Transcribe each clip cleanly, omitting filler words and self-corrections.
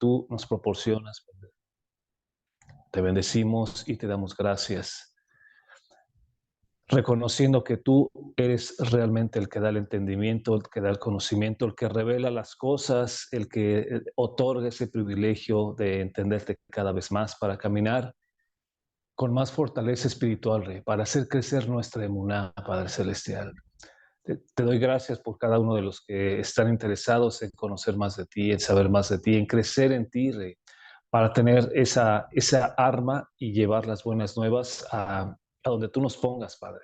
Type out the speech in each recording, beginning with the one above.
tú nos proporcionas. Te bendecimos y te damos gracias, reconociendo que tú eres realmente el que da el entendimiento, el que da el conocimiento, el que revela las cosas, el que otorga ese privilegio de entenderte cada vez más para caminar con más fortaleza espiritual, Rey, para hacer crecer nuestra emuná, Padre Celestial. Te doy gracias por cada uno de los que están interesados en conocer más de ti, en saber más de ti, en crecer en ti, Rey, para tener esa arma y llevar las buenas nuevas a donde tú nos pongas, Padre,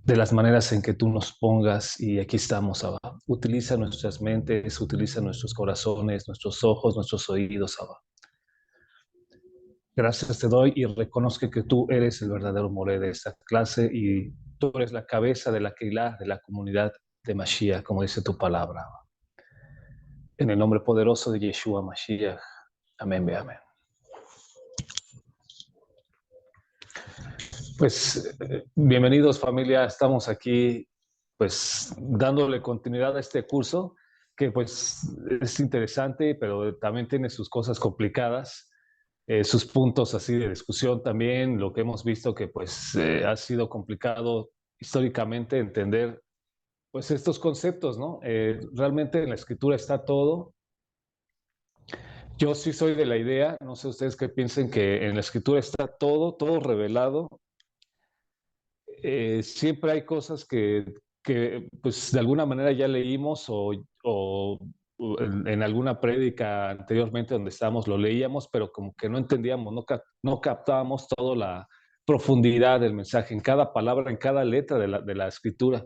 de las maneras en que tú nos pongas. Y aquí estamos, Abba. Utiliza nuestras mentes, utiliza nuestros corazones, nuestros ojos, nuestros oídos, Abba. Gracias te doy y reconozco que tú eres el verdadero Moré de esta clase y tú eres la cabeza de la Keilah, de la comunidad de Mashiach, como dice tu palabra. En el nombre poderoso de Yeshua Mashiach. Amén, amén. Pues bienvenidos, familia. Estamos aquí pues dándole continuidad a este curso que pues es interesante, pero también tiene sus cosas complicadas. Sus puntos así de discusión también, lo que hemos visto que pues ha sido complicado históricamente entender pues estos conceptos, ¿no? Realmente en la escritura está todo. Yo sí soy de la idea, no sé ustedes qué piensen, que en la escritura está todo, todo revelado. Siempre hay cosas que pues de alguna manera ya leímos o en alguna prédica anteriormente donde estábamos lo leíamos, pero como que no entendíamos, no captábamos toda la profundidad del mensaje en cada palabra, en cada letra de la escritura.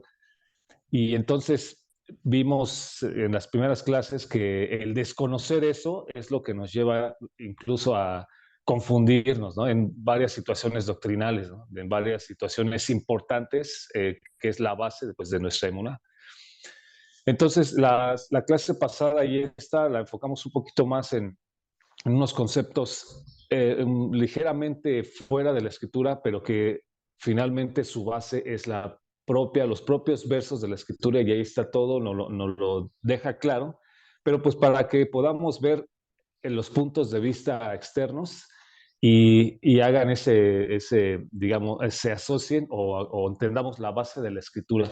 Y entonces vimos en las primeras clases que el desconocer eso es lo que nos lleva incluso a confundirnos, ¿no? En varias situaciones doctrinales, ¿no? En varias situaciones importantes, que es la base pues, de nuestra emuná. Entonces, la clase pasada y esta la enfocamos un poquito más en unos conceptos ligeramente fuera de la escritura, pero que finalmente su base es los propios versos de la escritura, y ahí está todo, nos lo deja claro, pero pues para que podamos ver en los puntos de vista externos y hagan digamos, se asocien o entendamos la base de la escritura.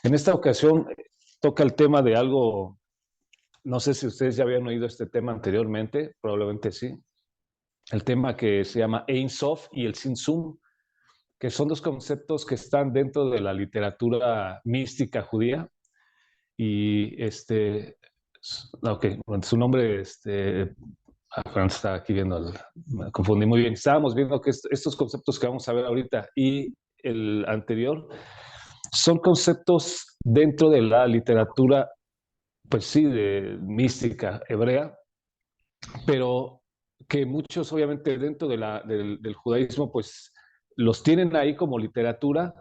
En esta ocasión toca el tema de algo, no sé si ustedes ya habían oído este tema anteriormente, probablemente sí, el tema que se llama Ein Sof y el Sin Sum, que son dos conceptos que están dentro de la literatura mística judía. Y ok, bueno, su nombre, está aquí viendo, me confundí muy bien. Estábamos viendo que estos conceptos que vamos a ver ahorita y el anterior son conceptos dentro de la literatura, pues sí, de mística hebrea, pero que muchos obviamente dentro del judaísmo pues los tienen ahí como literatura,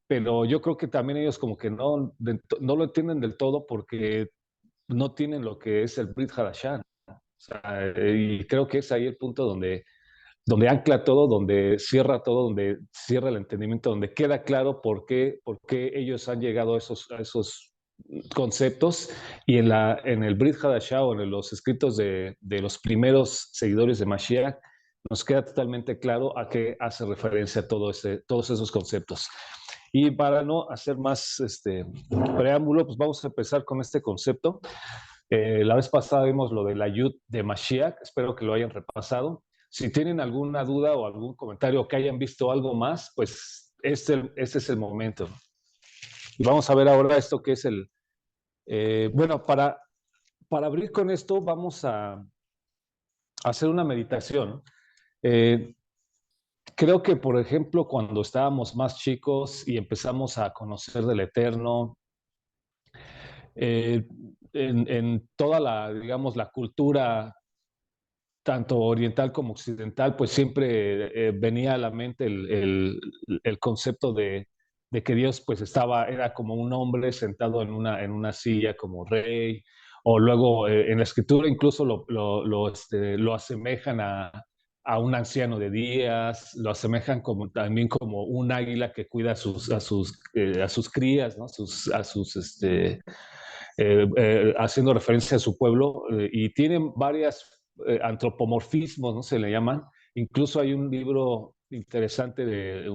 pero yo creo que también ellos como que no lo entienden del todo porque no tienen lo que es el Brit Hadashah. O sea, y creo que es ahí el punto donde ancla todo, donde cierra todo, donde cierra el entendimiento, donde queda claro por qué ellos han llegado a esos conceptos. Y en el Brit Hadashah o en los escritos de los primeros seguidores de Mashiach, nos queda totalmente claro a qué hace referencia todos esos conceptos. Y para no hacer más preámbulo, pues vamos a empezar con este concepto. La vez pasada vimos lo de la Yud de Mashiach, espero que lo hayan repasado. Si tienen alguna duda o algún comentario o que hayan visto algo más, pues este es el momento. Y vamos a ver ahora esto que es bueno, para abrir con esto vamos a hacer una meditación. Creo que, por ejemplo, cuando estábamos más chicos y empezamos a conocer del Eterno, en toda digamos, la cultura, tanto oriental como occidental, pues siempre venía a la mente el concepto de que Dios pues era como un hombre sentado en una silla como rey, o luego en la escritura incluso lo asemejan a un anciano de días, lo asemejan también como un águila que cuida a sus crías, ¿no? Haciendo referencia a su pueblo, y tienen varias antropomorfismos, ¿no? Se le llaman. Incluso hay un libro interesante de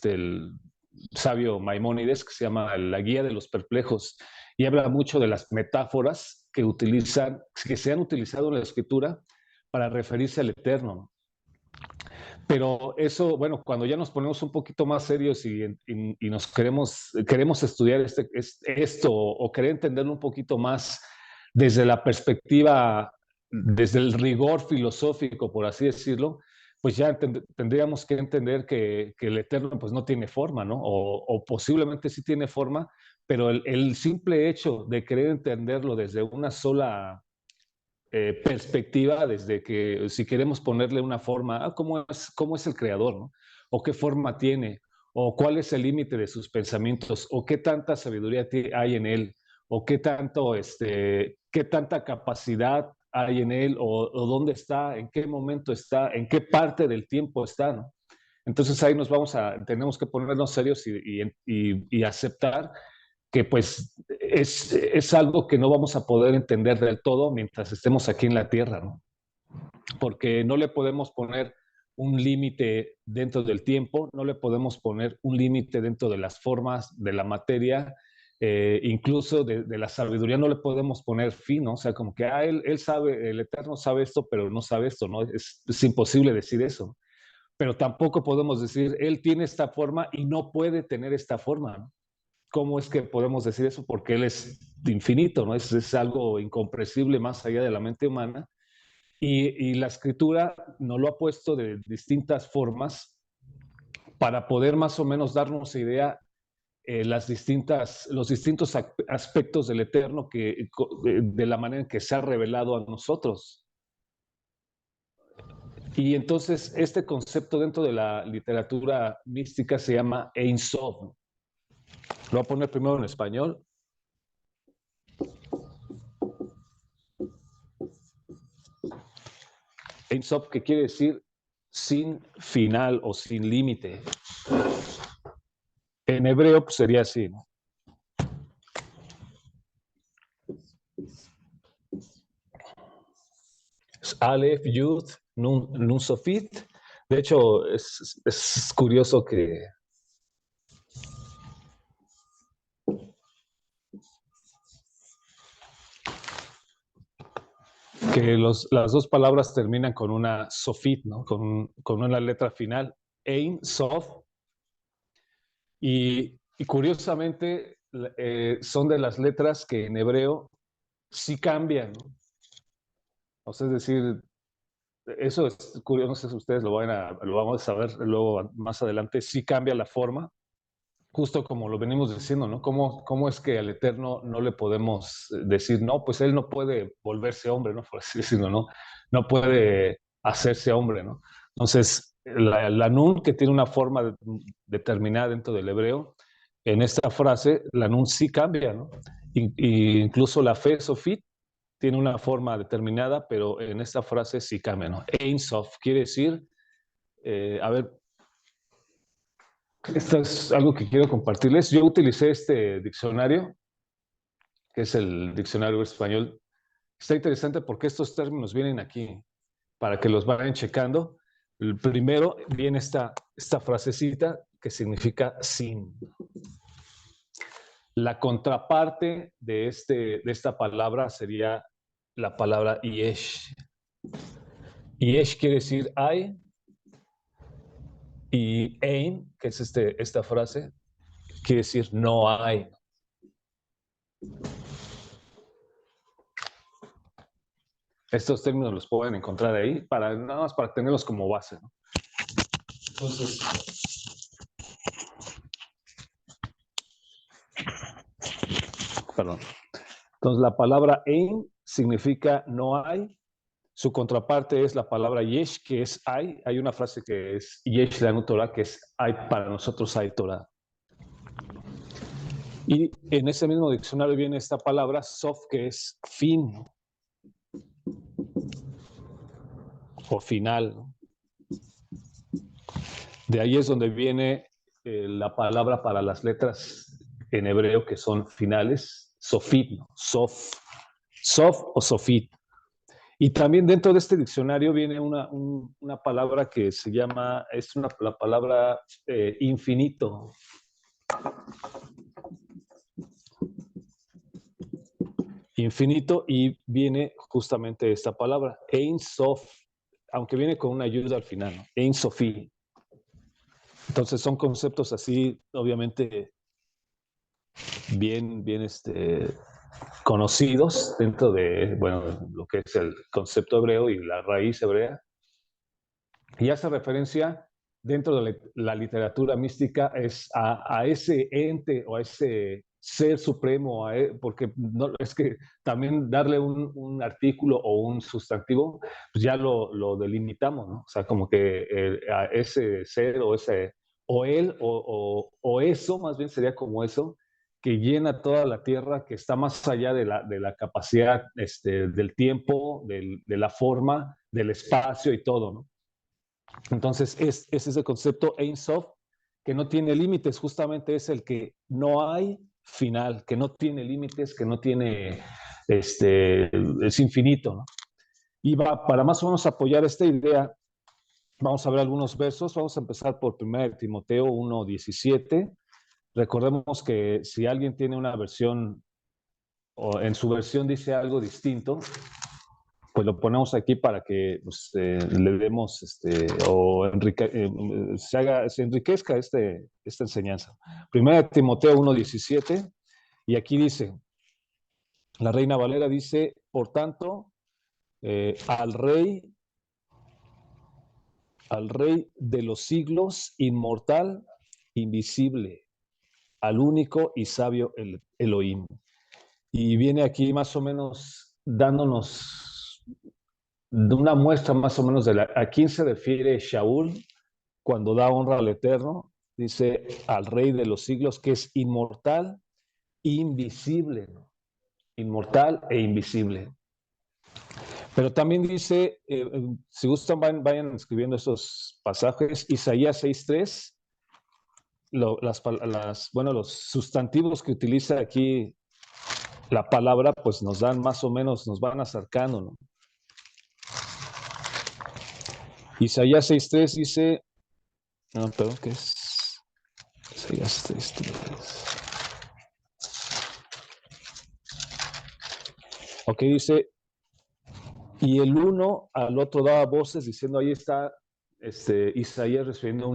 el sabio Maimónides que se llama La Guía de los Perplejos y habla mucho de las metáforas que se han utilizado en la escritura para referirse al Eterno. Pero eso, bueno, cuando ya nos ponemos un poquito más serios y nos queremos estudiar esto o querer entenderlo un poquito más desde la perspectiva, desde el rigor filosófico, por así decirlo, pues ya tendríamos que entender que el Eterno pues no tiene forma, ¿no? O posiblemente sí tiene forma, pero el simple hecho de querer entenderlo desde una sola perspectiva, desde que si queremos ponerle una forma, cómo es el creador, ¿no? O qué forma tiene, o cuál es el límite de sus pensamientos, o qué tanta sabiduría hay en él, o qué tanta capacidad hay en él, o dónde está, en qué momento está, en qué parte del tiempo está, ¿no? Entonces ahí tenemos que ponernos serios y aceptar que pues es algo que no vamos a poder entender del todo mientras estemos aquí en la Tierra, ¿no? Porque no le podemos poner un límite dentro del tiempo, no le podemos poner un límite dentro de las formas, de la materia, incluso de la sabiduría no le podemos poner fin, ¿no? O sea, como que él sabe, el Eterno sabe esto, pero no sabe esto, ¿no? Es imposible decir eso. Pero tampoco podemos decir, él tiene esta forma y no puede tener esta forma, ¿no? ¿Cómo es que podemos decir eso? Porque Él es infinito, ¿no? Es algo incomprensible más allá de la mente humana. Y la escritura nos lo ha puesto de distintas formas para poder más o menos darnos idea los distintos aspectos del Eterno de la manera en que se ha revelado a nosotros. Y entonces este concepto dentro de la literatura mística se llama Ein Sof. Lo voy a poner primero en español. Ein Sof, que quiere decir sin final o sin límite. En hebreo pues, sería así, ¿no? Aleph, Yud, Nun Sofit. De hecho, es curioso que las dos palabras terminan con una Sofit, ¿no? Con una letra final. Ein Sof. Y curiosamente, son de las letras que en hebreo sí cambian, ¿no? O sea, es decir, eso es curioso, no sé si ustedes lo vamos a saber luego más adelante, sí cambia la forma, justo como lo venimos diciendo, ¿no? ¿Cómo es que al Eterno no le podemos decir, no, pues él no puede volverse hombre, ¿no? Por así decirlo, ¿no? No puede hacerse hombre, ¿no? Entonces, la Nun, que tiene una forma determinada dentro del hebreo, en esta frase, la Nun sí cambia, ¿no? Incluso la fe, Sofit, tiene una forma determinada, pero en esta frase sí cambia, ¿no? Ein Sof quiere decir, a ver, esto es algo que quiero compartirles. Yo utilicé este diccionario, que es el diccionario español. Está interesante porque estos términos vienen aquí para que los vayan checando. El primero viene esta frasecita que significa sin. La contraparte de esta palabra sería la palabra yesh. Yesh quiere decir hay, y ein, que es esta frase, quiere decir no hay. Estos términos los pueden encontrar ahí, nada más para tenerlos como base, ¿no? Entonces, perdón. Entonces, la palabra ein significa no hay. Su contraparte es la palabra yesh, que es hay. Hay una frase que es yesh lanu Torah, que es hay, para nosotros hay Torah. Y en ese mismo diccionario viene esta palabra sof, que es fin o final. De ahí es donde viene la palabra para las letras en hebreo que son finales, sofit, ¿no? Sof o sofit. Y también dentro de este diccionario viene una palabra que se llama, la palabra infinito. Infinito, y viene justamente esta palabra, Ein Sof, aunque viene con una ayuda al final, ¿no? Ein Sofi. Entonces son conceptos así, obviamente, bien conocidos dentro de, bueno, lo que es el concepto hebreo y la raíz hebrea. Y hace referencia dentro de la literatura mística es a ese ente o a ese ser supremo, porque no, es que también darle un artículo o un sustantivo, pues ya lo delimitamos, ¿no? O sea, como que a ese ser o ese, o él o eso, más bien sería como eso, que llena toda la tierra, que está más allá de la capacidad del tiempo, de la forma, del espacio y todo, ¿no? Entonces, es ese concepto Ein Sof, que no tiene límites, justamente es el que no hay final, que no tiene límites, que no tiene, es infinito, ¿no? Y para más o menos apoyar esta idea, vamos a ver algunos versos. Vamos a empezar por 1 Timoteo 1:17. Recordemos que si alguien tiene una versión, o en su versión dice algo distinto, pues lo ponemos aquí para que pues, le demos se enriquezca esta enseñanza. 1 Timoteo 1:17, y aquí dice, la Reina Valera dice, por tanto, al Rey de los siglos, inmortal, invisible, al único y sabio Elohim. Y viene aquí más o menos dándonos una muestra más o menos a quién se refiere Shaul cuando da honra al Eterno. Dice al Rey de los siglos, que es inmortal, invisible, ¿no? Inmortal e invisible. Pero también dice, si gustan, vayan escribiendo esos pasajes. Isaías 6:3, los sustantivos que utiliza aquí la palabra, pues nos dan más o menos, nos van acercando, ¿no? Isaías 6:3 dice, no, perdón, ¿qué es? Isaías 6:3. Ok, dice, y el uno al otro daba voces diciendo, ahí está Isaías recibiendo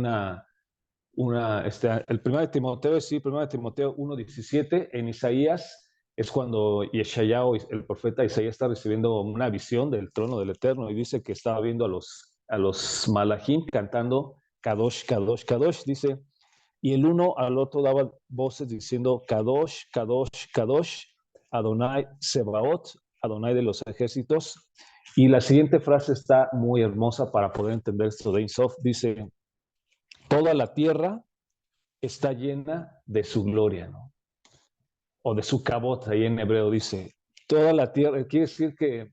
el 1 Timoteo, sí, 1 Timoteo 1:17, en Isaías es cuando Yeshayahu, el profeta Isaías, está recibiendo una visión del trono del Eterno, y dice que estaba viendo a los malachim cantando Kadosh, Kadosh, Kadosh, dice, y el uno al otro daba voces diciendo Kadosh, Kadosh, Kadosh, Adonai Sebaot, Adonai de los ejércitos. Y la siguiente frase está muy hermosa para poder entender esto de Ein Sof. Dice, toda la tierra está llena de su gloria, ¿no? O de su cabot, ahí en hebreo dice, toda la tierra, quiere decir que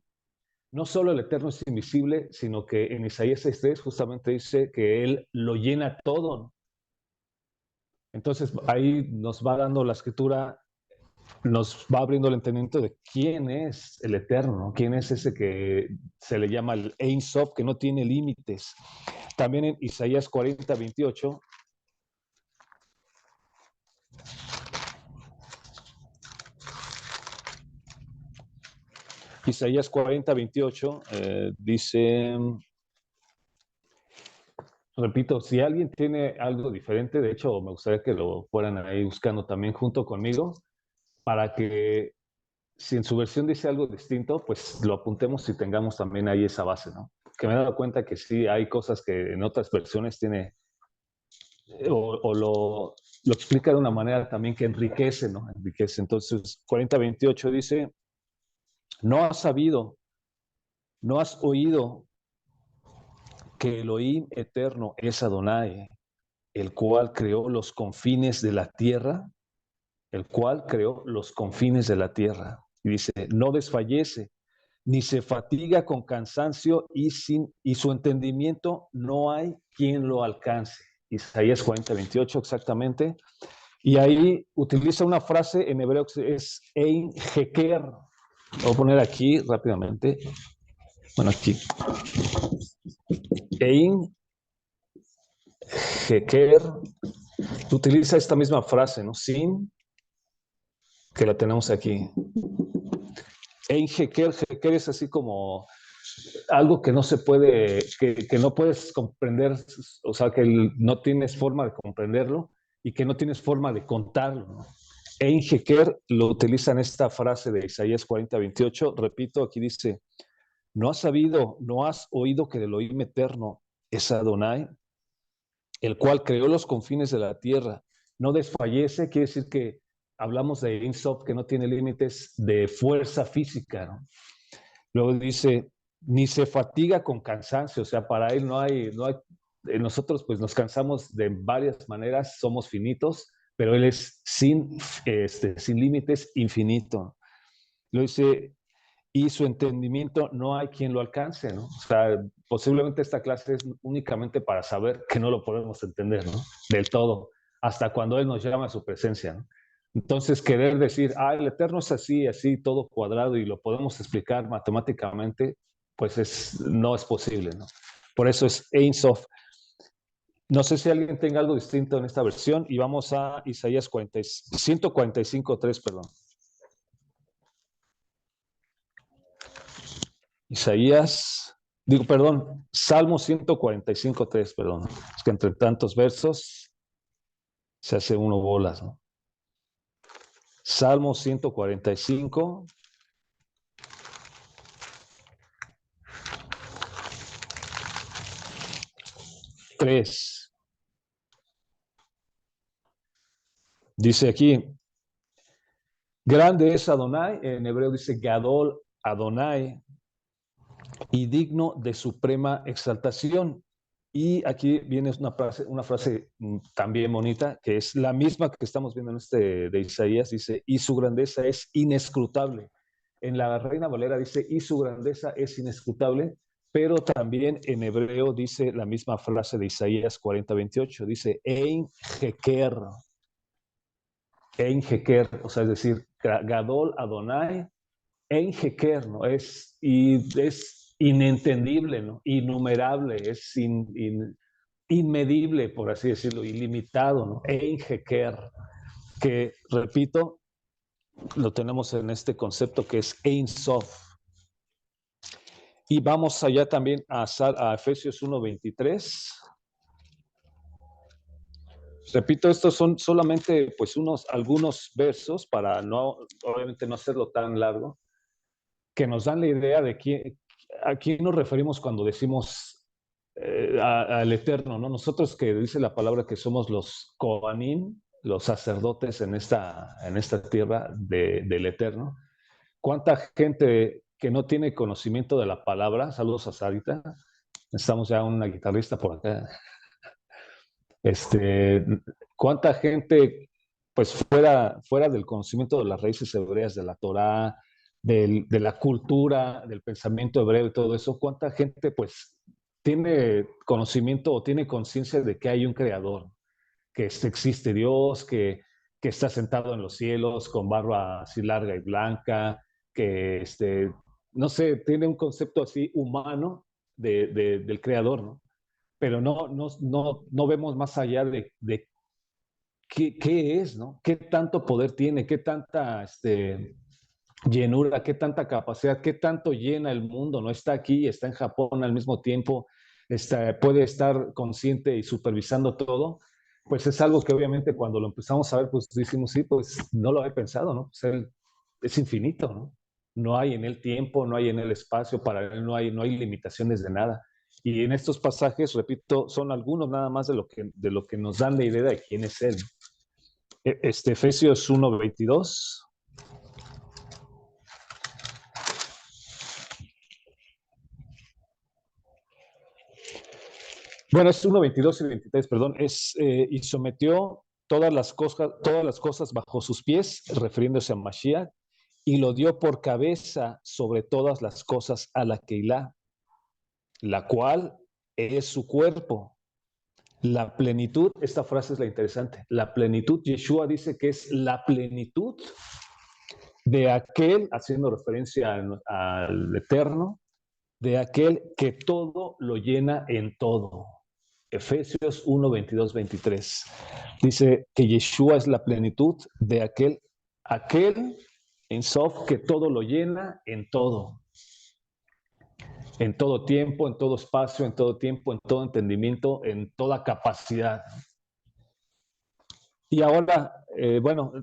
no solo el Eterno es invisible, sino que en Isaías 6:3 justamente dice que Él lo llena todo, ¿no? Entonces ahí nos va dando la escritura, nos va abriendo el entendimiento de quién es el Eterno, ¿no? Quién es ese que se le llama el Ein Sof, que no tiene límites. También en Isaías 40:28, Isaías 40:28 dice, repito, si alguien tiene algo diferente, de hecho me gustaría que lo fueran ahí buscando también junto conmigo, para que si en su versión dice algo distinto, pues lo apuntemos y tengamos también ahí esa base, ¿no? Que me he dado cuenta que sí hay cosas que en otras versiones tiene, o lo explica de una manera también que enriquece, ¿no? Enriquece. Entonces, 40:28 dice, no has sabido, no has oído que Elohim eterno es Adonai, el cual creó los confines de la tierra, el cual creó los confines de la tierra. Y dice, no desfallece, ni se fatiga con cansancio, y su entendimiento no hay quien lo alcance. Isaías 40:28 exactamente. Y ahí utiliza una frase en hebreo que es Ein Heker. Lo voy a poner aquí rápidamente. Bueno, aquí. Ein Heker utiliza esta misma frase, ¿no? Sin, que la tenemos aquí. Ein Heker, Heker es así como algo que no se puede, que no puedes comprender, o sea, que no tienes forma de comprenderlo y que no tienes forma de contarlo, ¿no? Ein Heker lo utiliza en esta frase de Isaías 40:28. Repito, aquí dice, ¿no has sabido, no has oído que el Elohim eterno es Adonai, el cual creó los confines de la tierra? No desfallece, quiere decir que hablamos de Ein Sof, que no tiene límites de fuerza física, ¿no? Luego dice, ni se fatiga con cansancio, o sea, para él no hay, nosotros pues nos cansamos de varias maneras, somos finitos, pero él es sin límites, infinito. Lo dice, y su entendimiento no hay quien lo alcance, ¿no? O sea, posiblemente esta clase es únicamente para saber que no lo podemos entender, ¿no? Del todo, hasta cuando Él nos llama a su presencia, ¿no? Entonces, querer decir, el Eterno es así, así, todo cuadrado y lo podemos explicar matemáticamente, pues no es posible, ¿no? Por eso es Ein Sof. No sé si alguien tenga algo distinto en esta versión y vamos a Isaías 145:3, perdón. Salmo 145:3, perdón. Es que entre tantos versos se hace uno bolas, ¿no? Salmo 145. Dice aquí, grande es Adonai, en hebreo dice Gadol Adonai, y digno de suprema exaltación. Y aquí viene una frase también bonita, que es la misma que estamos viendo en este de Isaías, dice, y su grandeza es inescrutable. En la Reina Valera dice, y su grandeza es inescrutable, pero también en hebreo dice la misma frase de Isaías 40:28, dice, Ein Heker, o sea, es decir, Gadol Adonai, Ein Heker, ¿no? Es inentendible, ¿no? Innumerable, es inmedible, por así decirlo, ilimitado, ¿no? Ein Heker, que, repito, lo tenemos en este concepto que es Ein Sof. Y vamos allá también a Efesios 1:23. Repito, estos son solamente pues algunos versos para obviamente no hacerlo tan largo, que nos dan la idea de a quién nos referimos cuando decimos al Eterno, ¿no? Nosotros que dice la palabra que somos los Kohanim, los sacerdotes en esta tierra del Eterno. ¿Cuánta gente que no tiene conocimiento de la palabra? Saludos a Sarita. Estamos ya una guitarrista por acá. ¿Cuánta gente, pues fuera del conocimiento de las raíces hebreas, de la Torá, de la cultura, del pensamiento hebreo y todo eso, cuánta gente, pues, tiene conocimiento o tiene conciencia de que hay un creador, que existe Dios, que está sentado en los cielos con barba así larga y blanca, que, no sé, tiene un concepto así humano del creador, ¿no? Pero no vemos más allá de qué es, ¿no? ¿Qué tanto poder tiene? ¿Qué tanta llenura? ¿Qué tanta capacidad? ¿Qué tanto llena el mundo? ¿No? Está aquí, está en Japón al mismo tiempo, puede estar consciente y supervisando todo. Pues es algo que obviamente cuando lo empezamos a ver, pues decimos, sí, pues no lo había pensado, ¿no? Pues él es infinito, ¿no? No hay en él tiempo, no hay en él espacio, para él no hay limitaciones de nada. Y en estos pasajes, repito, son algunos nada más de lo que nos dan la idea de quién es él. Efesios 1:22. Bueno, es 1:22 y 23, perdón. Y sometió todas las cosas bajo sus pies, refiriéndose a Mashiach, y lo dio por cabeza sobre todas las cosas a la Keilah, la cual es su cuerpo. La plenitud, esta frase es la interesante, la plenitud, Yeshua dice que es la plenitud de aquel, haciendo referencia al Eterno, de aquel que todo lo llena en todo. Efesios 1, 22, 23. Dice que Yeshua es la plenitud de aquel en Sof que todo lo llena en todo. En todo tiempo, en todo espacio, en todo tiempo, en todo entendimiento, en toda capacidad. Y ahora, bueno,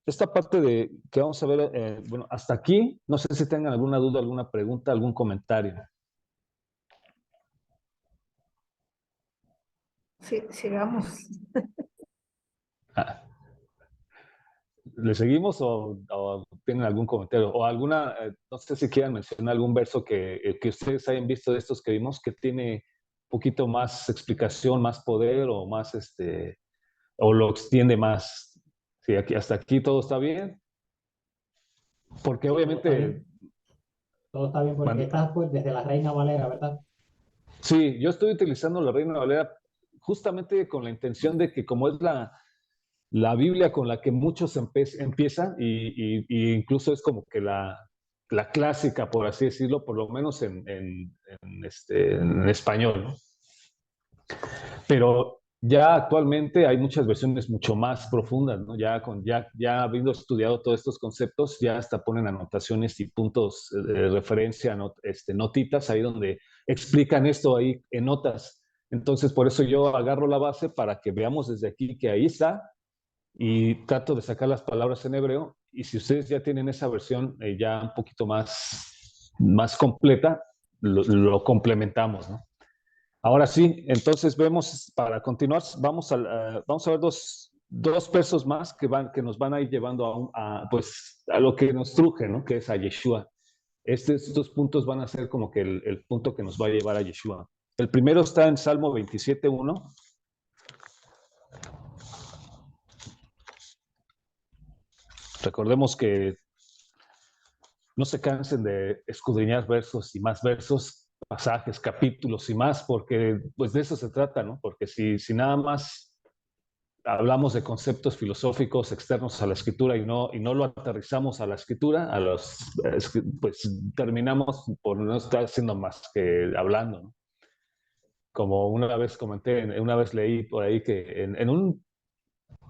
esta parte de que vamos a ver, bueno, hasta aquí, no sé si tengan alguna duda, alguna pregunta, algún comentario. Sí, sigamos. Ah, ¿le seguimos o tienen algún comentario? O alguna, no sé si quieran mencionar algún verso que ustedes hayan visto de estos que vimos, que tiene un poquito más explicación, más poder o más, o lo extiende más. Sí, aquí, hasta aquí todo está bien. Porque Sí, obviamente, todo está bien porque estás pues desde la Reina Valera, ¿verdad? sí, yo estoy utilizando la Reina Valera justamente con la intención de que como es la Biblia con la que muchos empiezan y incluso es como que la clásica, por así decirlo, por lo menos en español, ¿no? Pero ya actualmente hay muchas versiones mucho más profundas, ¿no? Ya habiendo estudiado todos estos conceptos, ya hasta ponen anotaciones y puntos de referencia, notitas ahí donde explican esto ahí en notas. Entonces, por eso yo agarro la base para que veamos desde aquí que ahí está y trato de sacar las palabras en hebreo. Y si ustedes ya tienen esa versión ya un poquito más completa, lo complementamos, ¿no? Ahora sí, entonces vemos, para continuar, vamos a ver dos versos más que nos van a ir llevando pues, a lo que nos truje, ¿no? Que es a Yeshua. Estos puntos van a ser como que el punto que nos va a llevar a Yeshua. El primero está en Salmo 27:1. Recordemos que no se cansen de escudriñar versos y más versos, pasajes, capítulos y más, porque pues de eso se trata, ¿no? Porque si nada más hablamos de conceptos filosóficos externos a la escritura y no lo aterrizamos a la escritura, pues terminamos por no estar haciendo más que hablando, ¿no? Como una vez comenté, una vez leí por ahí que en un,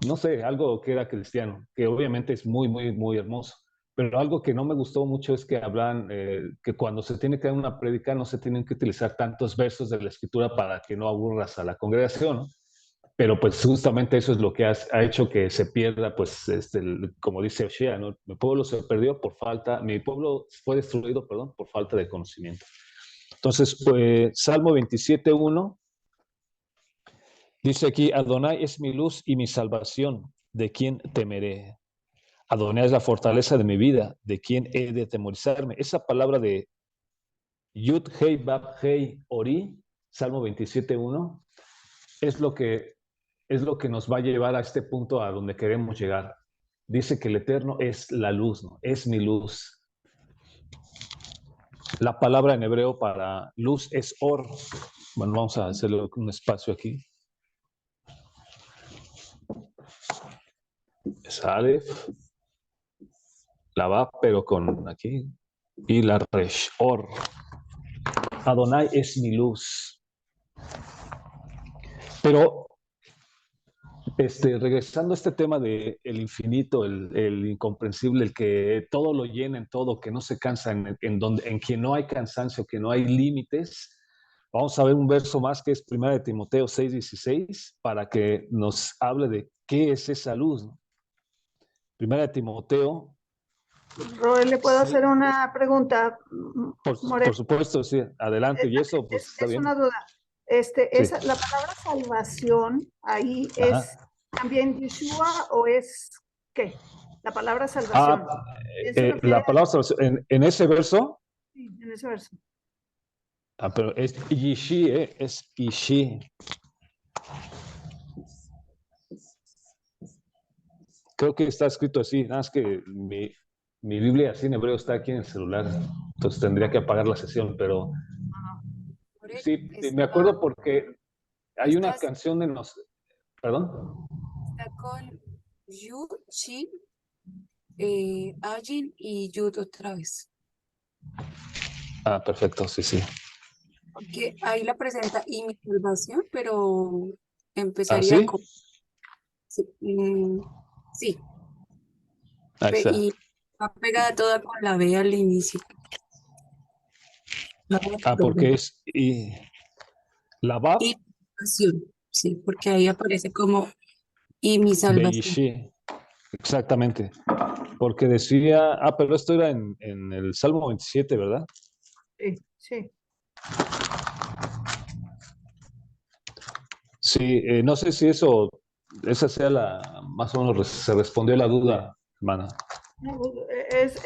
no sé, algo que era cristiano, que obviamente es muy, muy, muy hermoso, pero algo que no me gustó mucho es que hablan que cuando se tiene que dar una prédica no se tienen que utilizar tantos versos de la escritura para que no aburras a la congregación, ¿no? Pero pues justamente eso es lo que ha hecho que se pierda, pues, como dice Oshea, ¿no? Mi pueblo se perdió por falta, mi pueblo fue destruido, perdón, por falta de conocimiento. Entonces, Salmo 27:1 dice aquí, Adonai es mi luz y mi salvación, ¿de quién temeré? Adonai es la fortaleza de mi vida, ¿de quién he de atemorizarme? Esa palabra de Yud, Hei, Bab, Hei, Ori, Salmo 27:1, es lo que nos va a llevar a este punto a donde queremos llegar. Dice que el Eterno es la luz, ¿no? Es mi luz. La palabra en hebreo para luz es or. Bueno, vamos a hacerle un espacio aquí. Es Aleph, la va, pero con aquí. Y la resh, or. Adonai es mi luz. Pero regresando a este tema de el infinito, el incomprensible, el que todo lo llena en todo, que no se cansa, en quien no hay cansancio, que no hay límites, vamos a ver un verso más que es 1 de Timoteo 6:16 para que nos hable de qué es esa luz, ¿no? 1 de Timoteo. Roel, ¿le puedo hacer una pregunta, Por supuesto, sí, adelante, y eso pues está Es bien. una duda. Sí. La palabra salvación ahí Ajá. es también Yeshua o es ¿qué? La palabra salvación. ¿Quién se refiere La palabra salvación, en ese verso, en ese verso? pero es Yishi, es Ishi. Creo que está escrito así, nada más que mi Biblia así en hebreo está aquí en el celular, entonces tendría que apagar la sesión, pero sí, me acuerdo porque hay una canción de perdón. Está con Yud, Shin, Ajin y Yud otra vez. Ah, perfecto, sí, sí. Porque ahí la presenta y mi salvación, pero ¿Ah, empezaría sí? con, sí, sí, Ahí está. y va pegada toda con la B al inicio. La B Ah, doble. porque es y la Bab Y salvación, sí, porque ahí aparece como y mi salvación. Beishi. Exactamente. Porque decía, pero esto era en el Salmo 27, ¿verdad? Sí, sí. Sí, no sé si esa sea más o menos se respondió la duda, hermana. No, es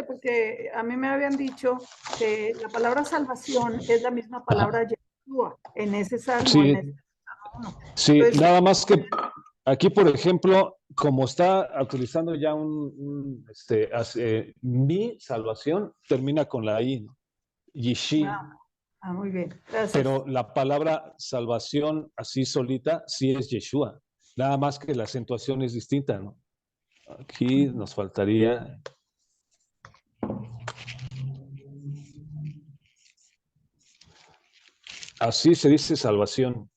porque a mí me habían dicho que la palabra salvación es la misma palabra Ajá. Yeshua en ese salmo, en Sí, ese uno. sí, Entonces, nada más que aquí, por ejemplo, como está utilizando ya mi salvación termina con la I, ¿no? Yishi, muy bien, gracias. pero la palabra salvación así solita sí es Yeshua, nada más que la acentuación es distinta, ¿no? Aquí nos faltaría, así se dice salvación,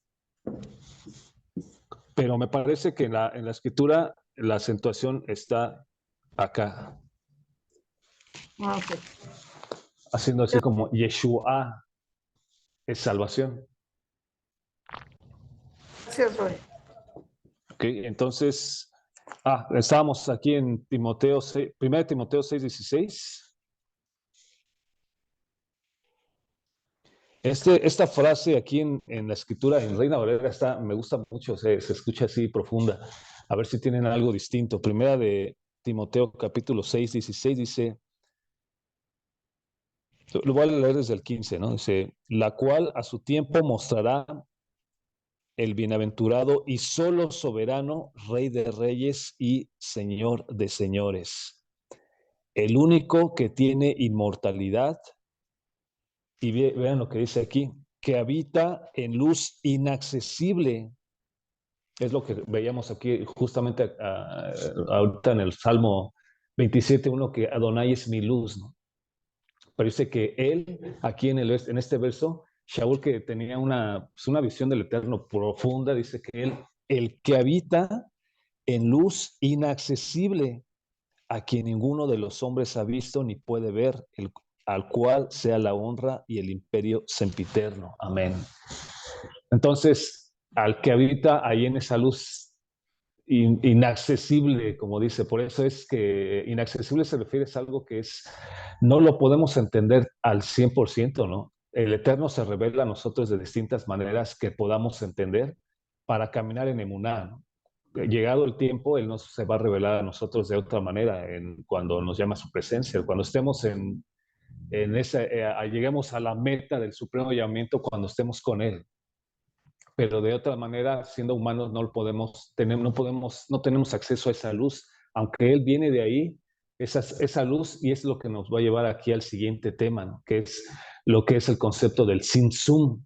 pero me parece que en la escritura la acentuación está acá, Ok. haciendo así como Yeshua es salvación. Gracias, Roy. Ok, entonces, estábamos aquí en Timoteo 6, 1 Timoteo 6:16. Esta frase aquí en la escritura, en Reina Valera, me gusta mucho, se escucha así profunda. A ver si tienen algo distinto. Primera de Timoteo capítulo 6:16 dice, lo voy a leer desde el 15, ¿no? Dice, la cual a su tiempo mostrará el bienaventurado y solo soberano, Rey de reyes y Señor de señores, el único que tiene inmortalidad, y vean lo que dice aquí, que habita en luz inaccesible. Es lo que veíamos aquí justamente ahorita en el Salmo 27:1, que Adonai es mi luz, ¿no? Pero dice que él, aquí en este verso, Shaul, que tenía una visión del Eterno profunda, dice que él, el que habita en luz inaccesible, a quien ninguno de los hombres ha visto ni puede ver, al cual sea la honra y el imperio sempiterno. Amén. Entonces, al que habita ahí en esa luz inaccesible, como dice, por eso es que inaccesible se refiere a algo que no lo podemos entender al 100%, ¿no? El Eterno se revela a nosotros de distintas maneras que podamos entender para caminar en emuná, ¿no? Llegado el tiempo, Él nos se va a revelar a nosotros de otra manera cuando nos llama a su presencia, cuando estemos lleguemos a la meta del supremo llamamiento, cuando estemos con Él. Pero de otra manera, siendo humanos, no tenemos acceso a esa luz, aunque Él viene de ahí, esa luz, y es lo que nos va a llevar aquí al siguiente tema, ¿no? Que es lo que es el concepto del Tzimtzum.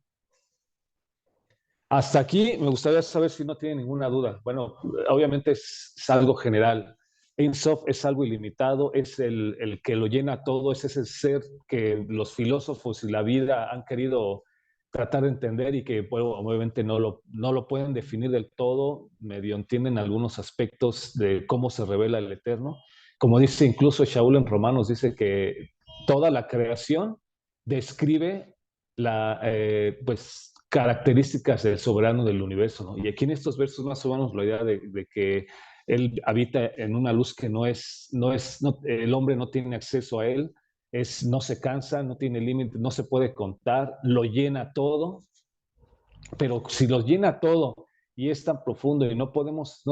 Hasta aquí me gustaría saber si no tiene ninguna duda. Bueno, obviamente es algo general. Ein Sof es algo ilimitado, es el que lo llena todo, es ese ser que los filósofos y la vida han querido tratar de entender y que bueno, obviamente no lo pueden definir del todo, medio entienden algunos aspectos de cómo se revela el Eterno. Como dice incluso Shaul en Romanos, dice que toda la creación describe pues, características del soberano del universo, ¿no? Y aquí en estos versos más o menos la idea de que él habita en una luz que el hombre no tiene acceso a él, no se cansa, no tiene límite, no se puede contar, lo llena todo, pero si lo llena todo y es tan profundo y no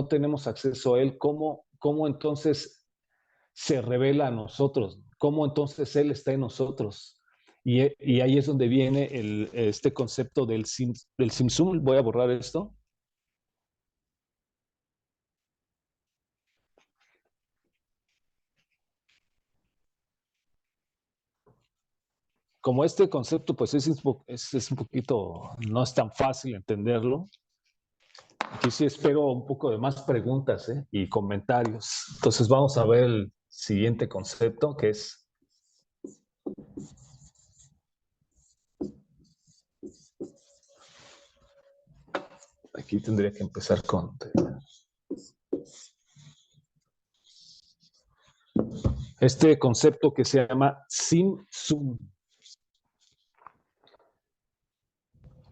tenemos acceso a él, ¿cómo entonces se revela a nosotros? ¿Cómo entonces Él está en nosotros? Y ahí es donde viene este concepto del Tzimtzum. Voy a borrar esto. Como este concepto, pues es un poquito, no es tan fácil entenderlo. Aquí sí espero un poco de más preguntas, y comentarios. Entonces vamos a ver el siguiente concepto, que es aquí tendría que empezar con este concepto que se llama Sim-Sum.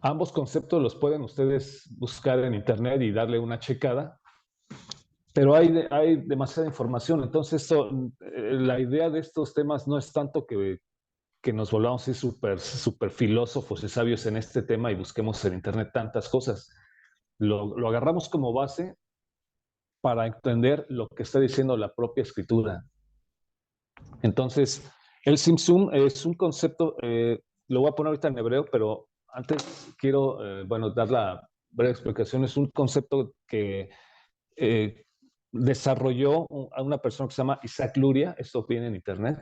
Ambos conceptos los pueden ustedes buscar en internet y darle una checada, pero hay demasiada información. Entonces, la idea de estos temas no es tanto que nos volvamos así súper filósofos y sabios en este tema y busquemos en internet tantas cosas. Lo agarramos como base para entender lo que está diciendo la propia escritura. Entonces, el Sim-Sum es un concepto, lo voy a poner ahorita en hebreo, pero antes quiero, dar la breve explicación. Es un concepto que desarrolló a una persona que se llama Isaac Luria, esto viene en internet,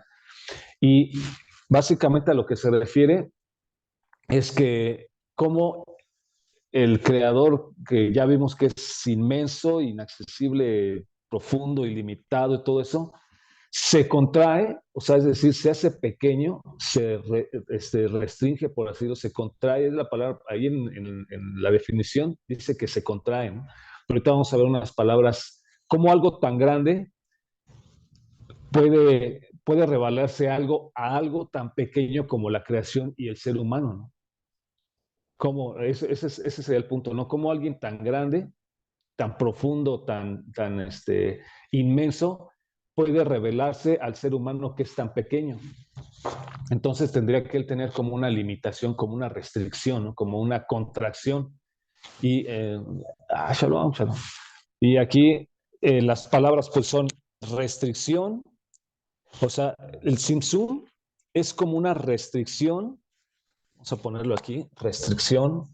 y básicamente a lo que se refiere es que como el creador, que ya vimos que es inmenso, inaccesible, profundo, ilimitado y todo eso, se contrae, o sea, es decir, se hace pequeño, se restringe, por así decirlo, se contrae, es la palabra, ahí en la definición dice que se contrae, ¿no? Pero ahorita vamos a ver unas palabras, cómo algo tan grande puede revelarse a algo tan pequeño como la creación y el ser humano, ¿no? Ese sería el punto, ¿no? Cómo alguien tan grande, tan profundo, tan inmenso, puede revelarse al ser humano que es tan pequeño. Entonces tendría que él tener como una limitación, como una restricción, ¿no? Como una contracción. Y, shalom. Y aquí las palabras pues son restricción, o sea, el Sim-Sum es como una restricción, vamos a ponerlo aquí, restricción,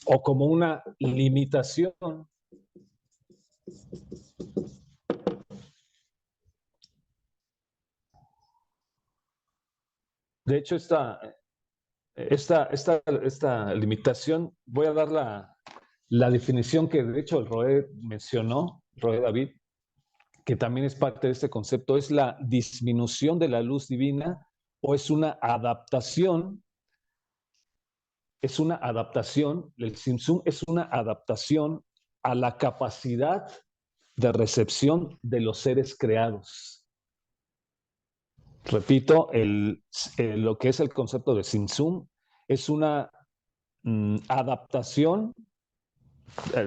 o como una limitación. De hecho, esta limitación, voy a dar la definición que de hecho el Roé mencionó, Roé David, que también es parte de este concepto, es la disminución de la luz divina o es una adaptación, el Sim-Sum es una adaptación a la capacidad de recepción de los seres creados. Repito, lo que es el concepto de Sim-Sum es una adaptación,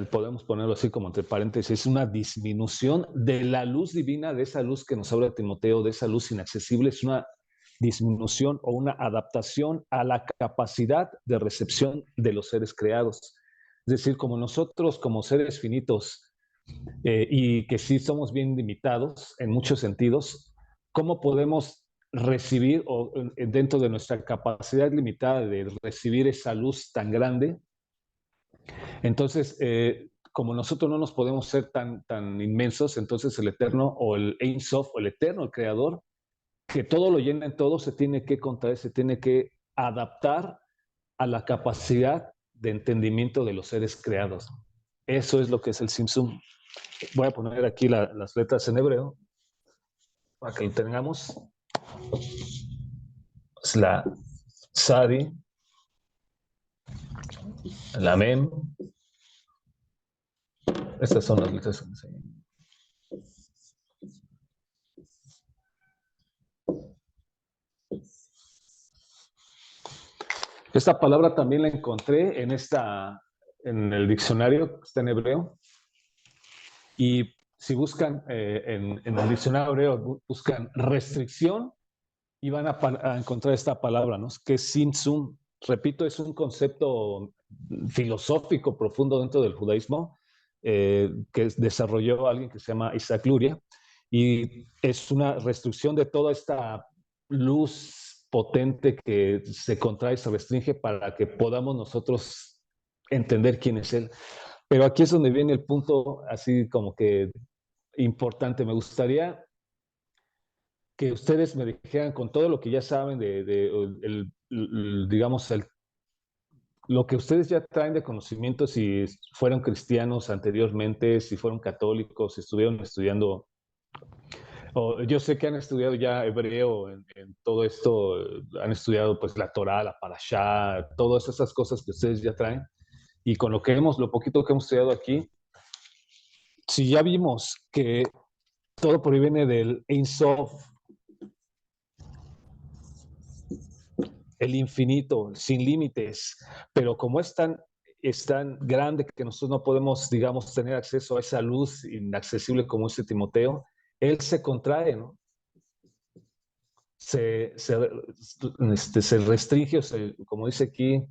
podemos ponerlo así como entre paréntesis, es una disminución de la luz divina, de esa luz que nos habla Timoteo, de esa luz inaccesible, es una disminución o una adaptación a la capacidad de recepción de los seres creados. Es decir, como nosotros como seres finitos y que sí somos bien limitados en muchos sentidos, ¿cómo podemos recibir o dentro de nuestra capacidad limitada de recibir esa luz tan grande? Entonces, como nosotros no nos podemos ser tan inmensos, entonces el Eterno o el Ein Sof, o el Eterno, el Creador, que todo lo llena en todo, se tiene que contraer, se tiene que adaptar a la capacidad de entendimiento de los seres creados. Eso es lo que es el Sim-Sum. Voy a poner aquí las letras en hebreo para que lo tengamos. Es la Sadi, la Mem. Estas son las letras que enseñan. Esta palabra también la encontré en el diccionario, que está en hebreo. Y si buscan en el diccionario hebreo, buscan restricción y van a encontrar esta palabra, ¿no? Que es Sim-Sum. Repito, es un concepto filosófico profundo dentro del judaísmo que desarrolló alguien que se llama Isaac Luria. Y es una restricción de toda esta luz potente que se contrae, se restringe para que podamos nosotros entender quién es Él. Pero aquí es donde viene el punto así como que importante. Me gustaría que ustedes me dijeran con todo lo que ya saben digamos, lo que ustedes ya traen de conocimiento, si fueron cristianos anteriormente, si fueron católicos, si estuvieron estudiando Yo sé que han estudiado ya hebreo en todo esto, han estudiado pues la Torá, la Parashá, todas esas cosas que ustedes ya traen. Y con lo poquito que hemos estudiado aquí, si ya vimos que todo proviene del Ein Sof, el infinito, sin límites, pero como es tan grande que nosotros no podemos, digamos, tener acceso a esa luz inaccesible como dice Timoteo, él se contrae, ¿no? Se restringe, como dice aquí,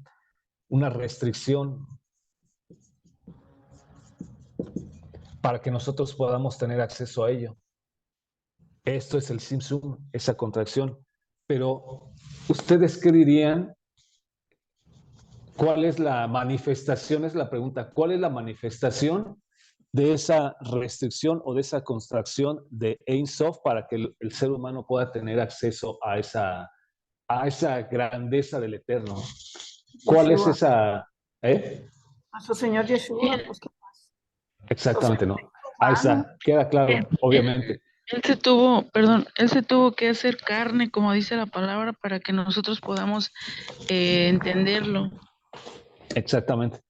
una restricción para que nosotros podamos tener acceso a ello. Esto es el Simsum, esa contracción. Pero, ¿ustedes qué dirían? ¿Cuál es la manifestación? Es la pregunta. ¿Cuál es la manifestación de esa restricción o de esa contracción de Ein Sof para que el ser humano pueda tener acceso a esa grandeza del Eterno? ¿Cuál es Yeshua. esa? Nuestro Señor Yeshua, pues qué más. Exactamente, ¿no? Humano. Esa, queda claro, obviamente. Él se tuvo que hacer carne, como dice la palabra, para que nosotros podamos entenderlo. Exactamente.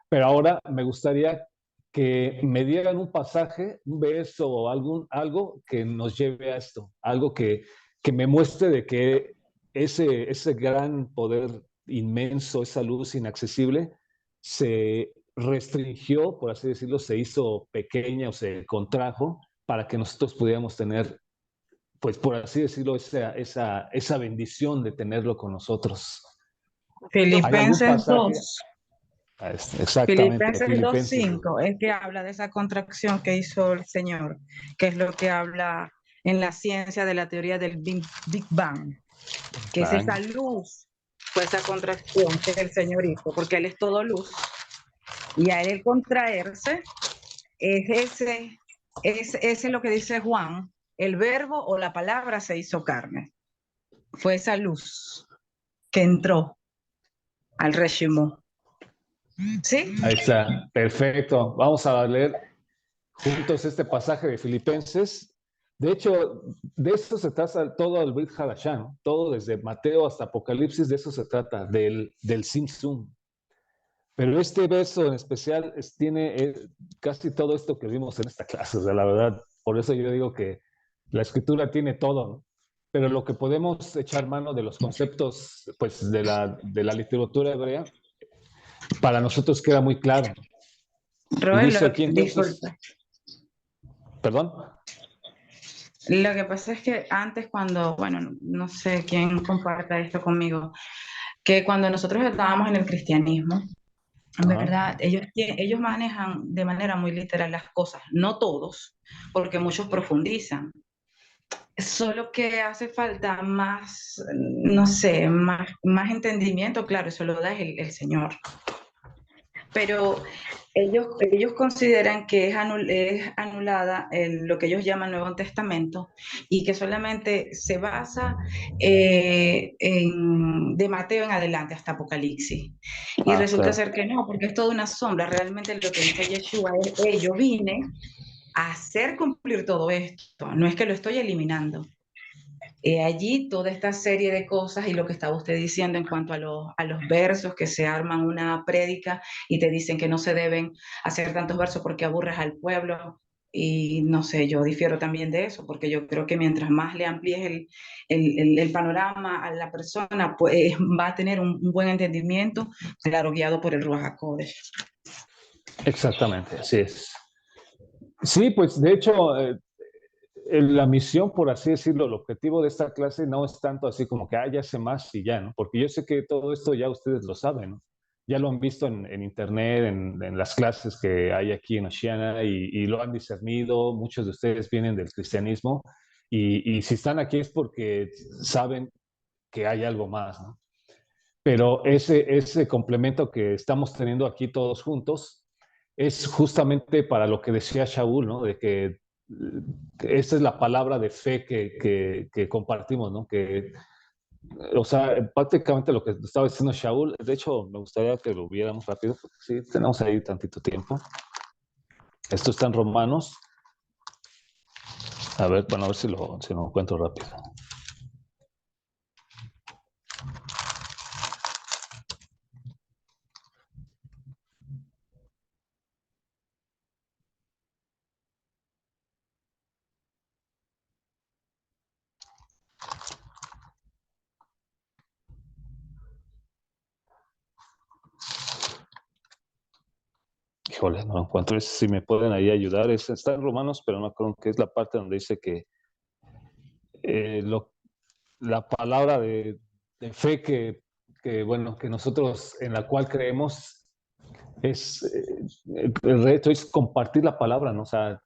Pero ahora me gustaría que me dieran un pasaje, un verso o algo que nos lleve a esto, algo que me muestre de que ese gran poder inmenso, esa luz inaccesible, se restringió, por así decirlo, se hizo pequeña o se contrajo para que nosotros pudiéramos tener, pues por así decirlo, esa bendición de tenerlo con nosotros. ¿Hay algún Filipenses pasaje? 2. Exactamente, Filipenses Filipenses. 2:5 es que habla de esa contracción que hizo el Señor, que es lo que habla en la ciencia de la teoría del Big Bang, que es esa luz, fue esa contracción que el Señor hizo, porque Él es todo luz, y a Él el contraerse es ese lo que dice Juan, el verbo o la palabra se hizo carne. Fue esa luz que entró al régimen. ¿Sí? Ahí está, perfecto. Vamos a leer juntos este pasaje de Filipenses. De hecho, de eso se trata todo el Brit Hadashah, ¿no? Todo desde Mateo hasta Apocalipsis, de eso se trata, del Simsum. Pero este verso en especial tiene casi todo esto que vimos en esta clase, o sea, la verdad, por eso yo digo que la escritura tiene todo, ¿no? Pero lo que podemos echar mano de los conceptos, pues, de la literatura hebrea, para nosotros queda muy claro. Roel, Dice aquí entonces, disculpa. ¿perdón? Lo que pasa es que antes cuando, bueno, no sé quién comparta esto conmigo, que cuando nosotros estábamos en el cristianismo, de Ajá. verdad, ellos manejan de manera muy literal las cosas, no todos, porque muchos profundizan. Solo que hace falta más, no sé, más entendimiento, claro, eso lo da el Señor. Pero ellos consideran que es anulada lo que ellos llaman Nuevo Testamento y que solamente se basa de Mateo en adelante hasta Apocalipsis. Y resulta Claro. ser que no, porque es toda una sombra. Realmente lo que dice Yeshua es, yo vine a hacer cumplir todo esto, no es que lo estoy eliminando. Allí toda esta serie de cosas y lo que estaba usted diciendo en cuanto a los versos que se arman una prédica y te dicen que no se deben hacer tantos versos porque aburres al pueblo. Y no sé, yo difiero también de eso, porque yo creo que mientras más le amplíes el panorama a la persona, pues va a tener un buen entendimiento, claro, guiado por el Ruach HaKodesh. Exactamente, así es. Sí, pues de hecho, la misión, por así decirlo, el objetivo de esta clase no es tanto así como que ya sé más y ya, ¿no? Porque yo sé que todo esto ya ustedes lo saben, ¿no? Ya lo han visto en internet, en las clases que hay aquí en Oceana y lo han discernido. Muchos de ustedes vienen del cristianismo y si están aquí es porque saben que hay algo más, ¿no? Pero ese complemento que estamos teniendo aquí todos juntos es justamente para lo que decía Shaul, ¿no? De que esta es la palabra de fe que compartimos, ¿no? O sea, prácticamente lo que estaba diciendo Shaul, de hecho, me gustaría que lo viéramos rápido, porque sí, tenemos ahí tantito tiempo. Esto está en Romanos. A ver, bueno, a ver si lo encuentro rápido. Híjole, no lo encuentro. Si me pueden ahí ayudar. Está en Romanos, pero no creo que es la parte donde dice que la palabra de fe bueno, que nosotros en la cual creemos es el reto es compartir la palabra, ¿no? O sea,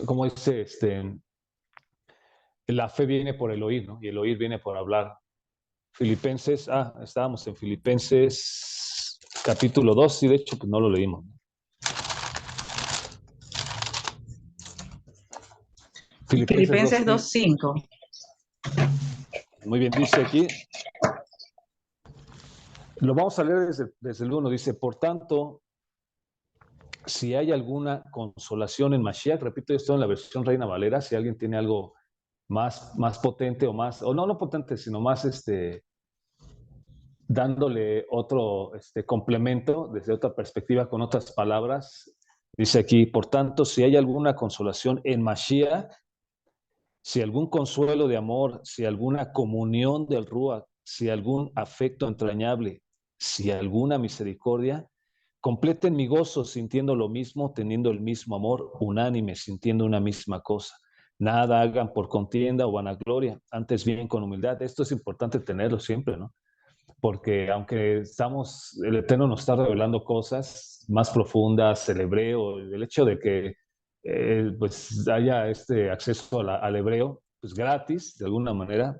como dice, la fe viene por el oír, ¿no? Y el oír viene por hablar. Filipenses, estábamos en Filipenses capítulo 2, y de hecho pues no lo leímos. Filipenses 2:5. Muy bien, dice aquí. Lo vamos a leer desde el 1. Dice, por tanto, si hay alguna consolación en Mashiach, repito, esto en la versión Reina Valera, si alguien tiene algo más potente o no potente, sino más dándole otro complemento desde otra perspectiva, con otras palabras, dice aquí, por tanto, si hay alguna consolación en Mashiach, si algún consuelo de amor, si alguna comunión del Ruach, si algún afecto entrañable, si alguna misericordia, completen mi gozo sintiendo lo mismo, teniendo el mismo amor, unánime, sintiendo una misma cosa. Nada hagan por contienda o vanagloria, antes bien con humildad. Esto es importante tenerlo siempre, ¿no? Porque aunque el Eterno nos está revelando cosas más profundas, el hebreo, el hecho de que pues haya este acceso al hebreo, pues gratis, de alguna manera,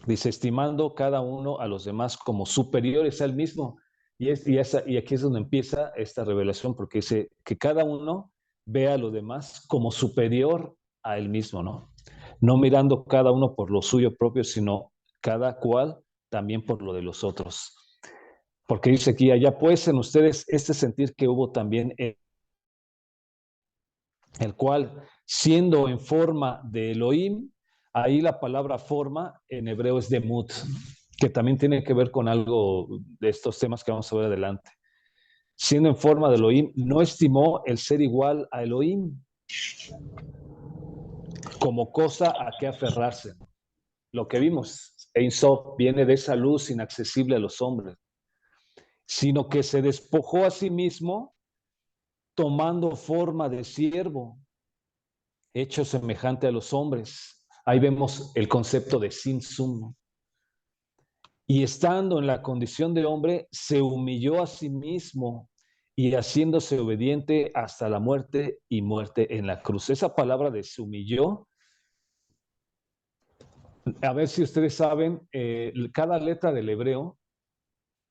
dice, estimando cada uno a los demás como superiores al mismo. Y aquí es donde empieza esta revelación, porque dice que cada uno vea a los demás como superior a él mismo, ¿no? No mirando cada uno por lo suyo propio, sino cada cual también por lo de los otros. Porque dice aquí, allá pues en ustedes este sentir que hubo también el cual, siendo en forma de Elohim, ahí la palabra forma en hebreo es demut, que también tiene que ver con algo de estos temas que vamos a ver adelante. Siendo en forma de Elohim, no estimó el ser igual a Elohim como cosa a que aferrarse. Lo que vimos, Ein Sof viene de esa luz inaccesible a los hombres, sino que se despojó a sí mismo tomando forma de siervo, hecho semejante a los hombres. Ahí vemos el concepto de sin sum. Y estando en la condición de hombre, se humilló a sí mismo y haciéndose obediente hasta la muerte y muerte en la cruz. Esa palabra de se humilló, a ver si ustedes saben, cada letra del hebreo,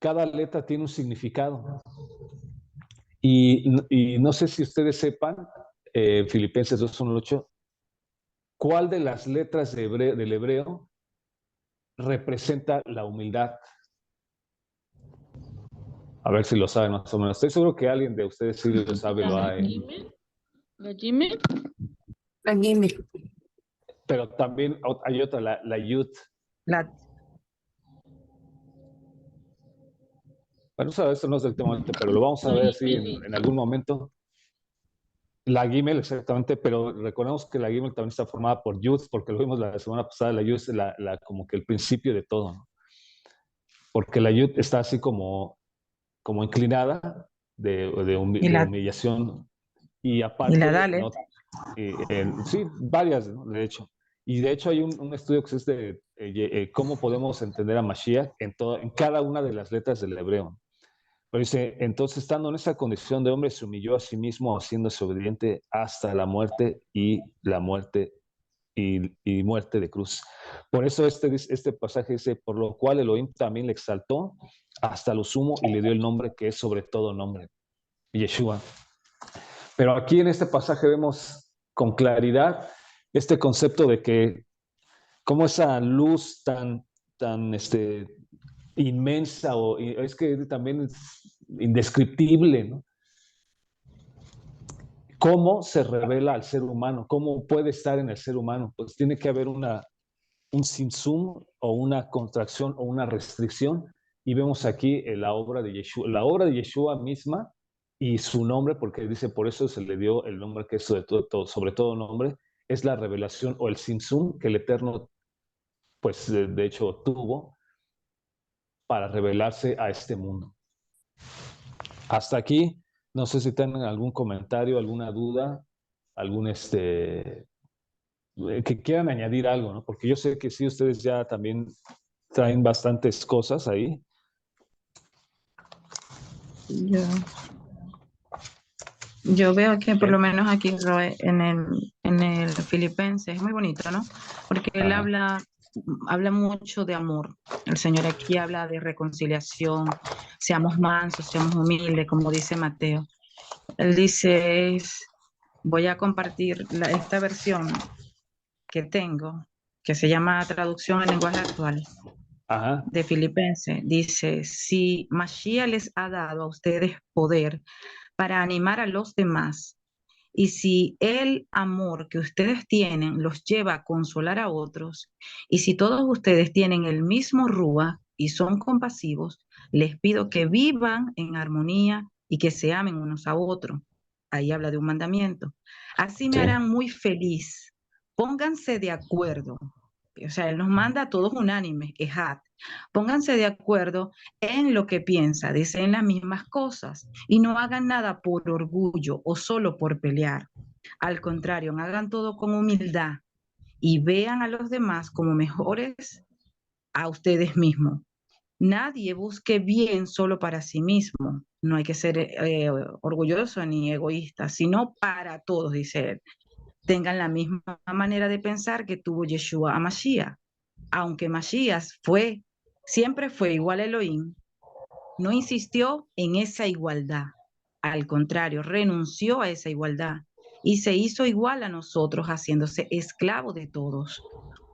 cada letra tiene un significado. Y no sé si ustedes sepan, Filipenses 2:8, ¿cuál de las letras del hebreo representa la humildad? A ver si lo saben más o menos. Estoy seguro que alguien de ustedes sí lo sabe, lo hay. ¿La Gimel? La Gimel. Pero también hay otra, la Yud. Bueno, eso no es del tema, pero lo vamos a ver así en algún momento. La Gimel, exactamente, pero recordemos que la Gimel también está formada por Yud, porque lo vimos la semana pasada, la Yud es como que el principio de todo, ¿no? Porque la Yud está así como inclinada de humillación, y aparte, y la Dalet. ¿no? Sí, varias, ¿no? De hecho. Y de hecho hay un estudio que es de cómo podemos entender a Mashiach en cada una de las letras del hebreo. Pero dice, entonces estando en esa condición de hombre, se humilló a sí mismo, haciéndose obediente hasta la muerte y muerte de cruz. Por eso este pasaje dice, por lo cual Elohim también le exaltó hasta lo sumo y le dio el nombre que es sobre todo nombre, Yeshua. Pero aquí en este pasaje vemos con claridad este concepto de que como esa luz tan inmensa, es que también es indescriptible, ¿no? ¿cómo se revela al ser humano? ¿Cómo puede estar en el ser humano? Pues tiene que haber un simsum o una contracción o una restricción. Y vemos aquí la obra de Yeshua misma y su nombre, porque dice, por eso se le dio el nombre que es sobre todo nombre, es la revelación o el simsum que el Eterno, pues de hecho tuvo para revelarse a este mundo. Hasta aquí, no sé si tienen algún comentario, alguna duda, algún que quieran añadir algo, ¿no? Porque yo sé que sí, ustedes ya también traen bastantes cosas ahí. Yo veo que por lo menos aquí Zoe, en el Filipense es muy bonito, ¿no? Porque él habla mucho de amor. El Señor aquí habla de reconciliación, seamos mansos, seamos humildes, como dice Mateo. Él dice, voy a compartir esta versión que tengo, que se llama Traducción en Lenguaje Actual, de Filipense. Dice, si Mashiach les ha dado a ustedes poder para animar a los demás, y si el amor que ustedes tienen los lleva a consolar a otros, y si todos ustedes tienen el mismo rúa y son compasivos, les pido que vivan en armonía y que se amen unos a otros. Ahí habla de un mandamiento. Así me harán muy feliz. Pónganse de acuerdo. O sea, él nos manda a todos unánimes, ejad. Pónganse de acuerdo en lo que piensa, deseen las mismas cosas y no hagan nada por orgullo o solo por pelear. Al contrario, hagan todo con humildad y vean a los demás como mejores a ustedes mismos. Nadie busque bien solo para sí mismo. No hay que ser orgulloso ni egoísta, sino para todos, dice él. Tengan la misma manera de pensar que tuvo Yeshua a Mashiach. Aunque Mashiach siempre fue igual a Elohim, no insistió en esa igualdad. Al contrario, renunció a esa igualdad y se hizo igual a nosotros, haciéndose esclavo de todos.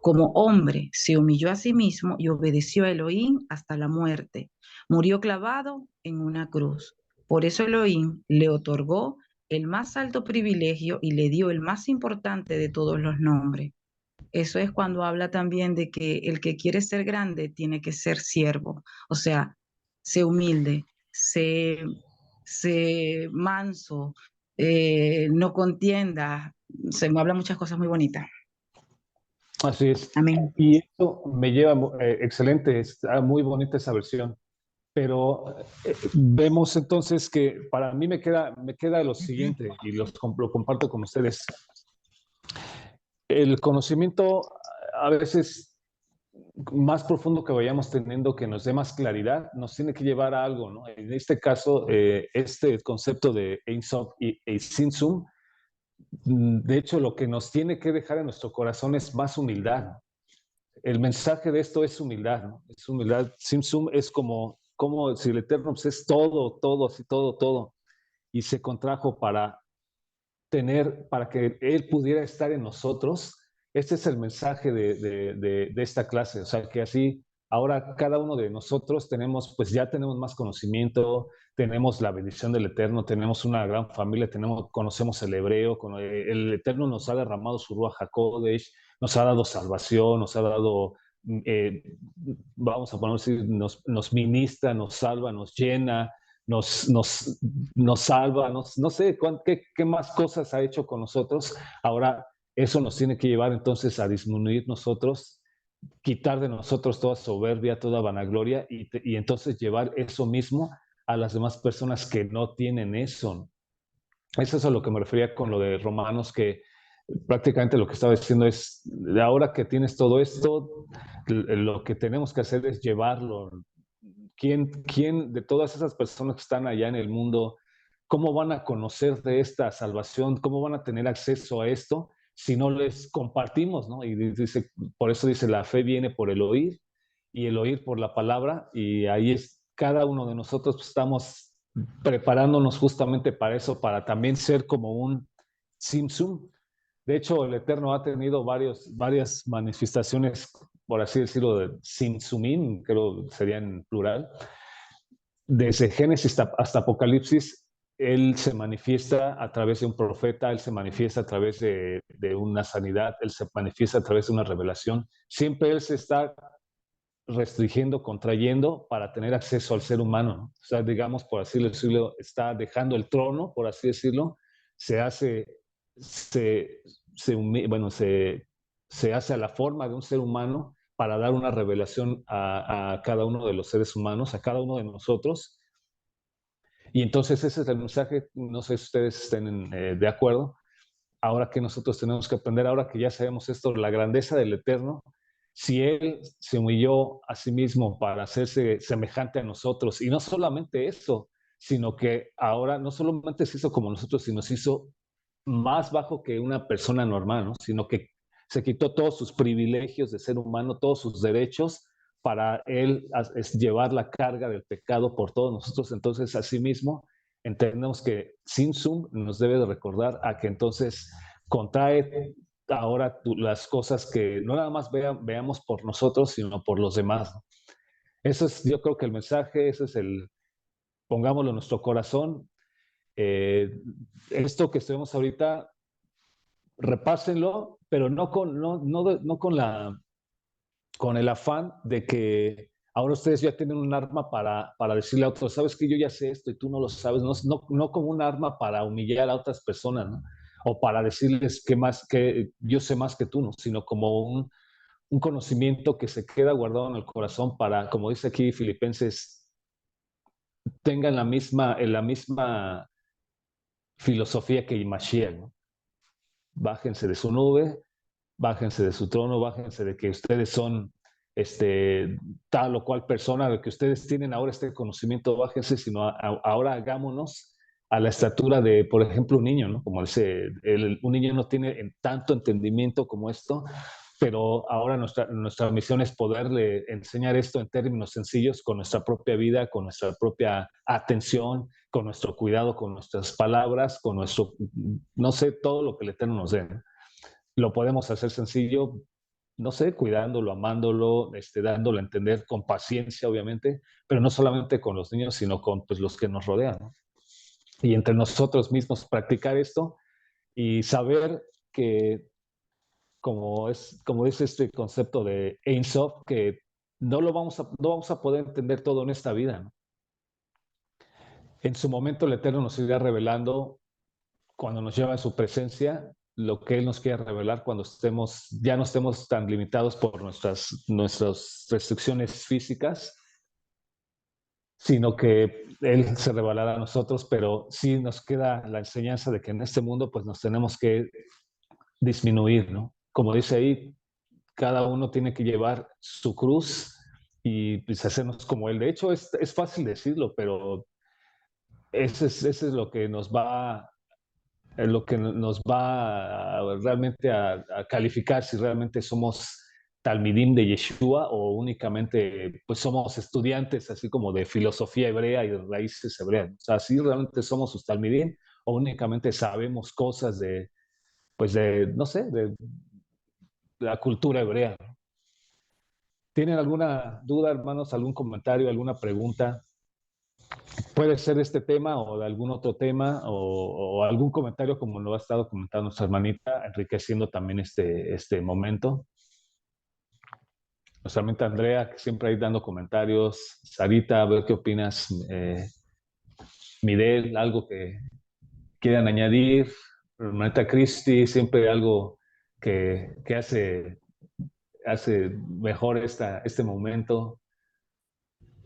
Como hombre, se humilló a sí mismo y obedeció a Elohim hasta la muerte. Murió clavado en una cruz. Por eso Elohim le otorgó el más alto privilegio y le dio el más importante de todos los nombres. Eso es cuando habla también de que el que quiere ser grande tiene que ser siervo. O sea, sé humilde, sé manso, no contienda. Se me habla muchas cosas muy bonitas. Así es. Amén. Y esto me lleva, excelente, está muy bonita esa versión. Pero vemos entonces que para mí me queda lo siguiente, y lo comparto con ustedes. El conocimiento a veces más profundo que vayamos teniendo, que nos dé más claridad, nos tiene que llevar a algo, ¿no? En este caso, este concepto de Ein Sof y Ein Sum, de hecho, lo que nos tiene que dejar en nuestro corazón es más humildad. El mensaje de esto es humildad, ¿no? Es humildad. Simsum es como si el Eterno pues, es todo, así todo, y se contrajo para que Él pudiera estar en nosotros. Este es el mensaje de esta clase, o sea, que así ahora cada uno de nosotros ya tenemos más conocimiento, tenemos la bendición del Eterno, tenemos una gran familia, conocemos el hebreo, el Eterno nos ha derramado su Ruach HaKodesh, nos ha dado salvación, nos ha dado, vamos a poner así, nos ministra, nos salva, nos llena, nos salva, no sé qué más cosas ha hecho con nosotros. Ahora eso nos tiene que llevar entonces a disminuir nosotros, quitar de nosotros toda soberbia, toda vanagloria y entonces llevar eso mismo a las demás personas que no tienen eso. Eso es a lo que me refería con lo de Romanos, que prácticamente lo que estaba diciendo es, de ahora que tienes todo esto, lo que tenemos que hacer es llevarlo. ¿Quién de todas esas personas que están allá en el mundo, cómo van a conocer de esta salvación? ¿Cómo van a tener acceso a esto si no les compartimos, ¿no? Y dice, por eso dice, la fe viene por el oír y el oír por la palabra, y ahí es cada uno de nosotros pues, estamos preparándonos justamente para eso, para también ser como un simsum. De hecho, el Eterno ha tenido varias manifestaciones, por así decirlo, de simsumim, creo que sería en plural. Desde Génesis hasta Apocalipsis, Él se manifiesta a través de un profeta, Él se manifiesta a través de una sanidad, Él se manifiesta a través de una revelación. Siempre Él se está restringiendo, contrayendo para tener acceso al ser humano, ¿no? O sea, digamos, por así decirlo, está dejando el trono, por así decirlo, se hace, bueno, se hace a la forma de un ser humano para dar una revelación a cada uno de los seres humanos, a cada uno de nosotros. Y entonces ese es el mensaje, no sé si ustedes estén de acuerdo, ahora que nosotros tenemos que aprender, ahora que ya sabemos esto, la grandeza del Eterno, si Él se humilló a sí mismo para hacerse semejante a nosotros, y no solamente eso, sino que ahora no solamente se hizo como nosotros, sino se hizo más bajo que una persona normal, ¿no? Sino que se quitó todos sus privilegios de ser humano, todos sus derechos, para Él llevar la carga del pecado por todos nosotros. Entonces, asimismo, entendemos que Sin Sum nos debe de recordar a que entonces contrae ahora las cosas que no nada más veamos por nosotros, sino por los demás, ¿no? Eso es, yo creo que el mensaje, ese es pongámoslo en nuestro corazón. Esto que estuvimos ahorita, repásenlo, pero no con el afán de que ahora ustedes ya tienen un arma para decirle a otros, sabes que yo ya sé esto y tú no lo sabes, no como un arma para humillar a otras personas, ¿no? O para decirles que yo sé más que tú, ¿no? Sino como un conocimiento que se queda guardado en el corazón para, como dice aquí Filipenses, tengan la misma filosofía que Mashiach, ¿no? Bájense de su nube, bájense de su trono, bájense de que ustedes son tal o cual persona, de que ustedes tienen ahora este conocimiento, bájense, sino ahora hagámonos a la estatura de, por ejemplo, un niño, ¿no? Como dice, un niño no tiene tanto entendimiento como esto, pero ahora nuestra misión es poderle enseñar esto en términos sencillos con nuestra propia vida, con nuestra propia atención, con nuestro cuidado, con nuestras palabras, con nuestro, no sé, todo lo que el Eterno nos dé, ¿no? Lo podemos hacer sencillo, no sé, cuidándolo, amándolo, dándolo a entender con paciencia, obviamente, pero no solamente con los niños, sino con pues, los que nos rodean, ¿no? Y entre nosotros mismos practicar esto y saber que, como dice este concepto de Ein Sof, que no vamos a poder entender todo en esta vida, ¿no? En su momento el Eterno nos irá revelando cuando nos lleva a su presencia lo que Él nos quiere revelar cuando ya no estemos tan limitados por nuestras restricciones físicas, sino que Él se revelará a nosotros, pero sí nos queda la enseñanza de que en este mundo pues nos tenemos que disminuir, ¿no? Como dice ahí, cada uno tiene que llevar su cruz y pues hacernos como Él. De hecho, es fácil decirlo, pero eso es lo que nos va realmente a calificar si realmente somos talmidim de Yeshua o únicamente pues somos estudiantes así como de filosofía hebrea y de raíces hebreas. O sea, si realmente somos sus talmidim o únicamente sabemos cosas no sé, de la cultura hebrea, ¿no? ¿Tienen alguna duda, hermanos, algún comentario, alguna pregunta? Puede ser de este tema o de algún otro tema o algún comentario como lo ha estado comentando nuestra hermanita, enriqueciendo también este momento. Nuestra hermanita Andrea, que siempre ahí dando comentarios. Sarita, a ver qué opinas. Midel, algo que quieran añadir. Hermanita Cristi, siempre algo que hace mejor este momento.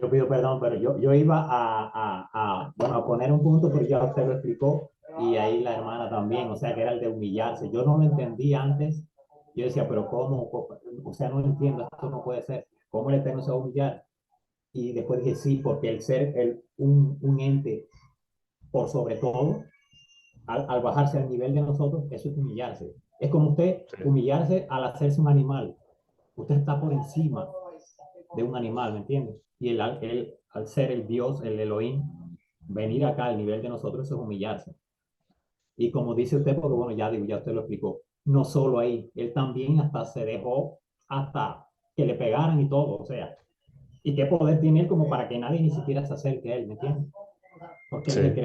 Yo pido perdón, pero yo iba bueno, a poner un punto, pero ya usted lo explicó, y ahí la hermana también, o sea, que era el de humillarse. Yo no lo entendí antes. Yo decía, pero ¿cómo? O sea, no entiendo, esto no puede ser. ¿Cómo el Eterno se va a humillar? Y después dije, sí, porque el ser un ente por sobre todo, al bajarse al nivel de nosotros, eso es humillarse. Es como usted humillarse al hacerse un animal. Usted está por encima de un animal, ¿me entiende? Y al ser el Dios, el Elohim, venir acá al nivel de nosotros, eso es humillarse. Y como dice usted, porque bueno, ya usted lo explicó, no solo ahí, él también hasta se dejó hasta que le pegaran y todo, o sea, y qué poder tiene él como para que nadie ni siquiera se acerque a él, ¿me entiende? Porque Sí. él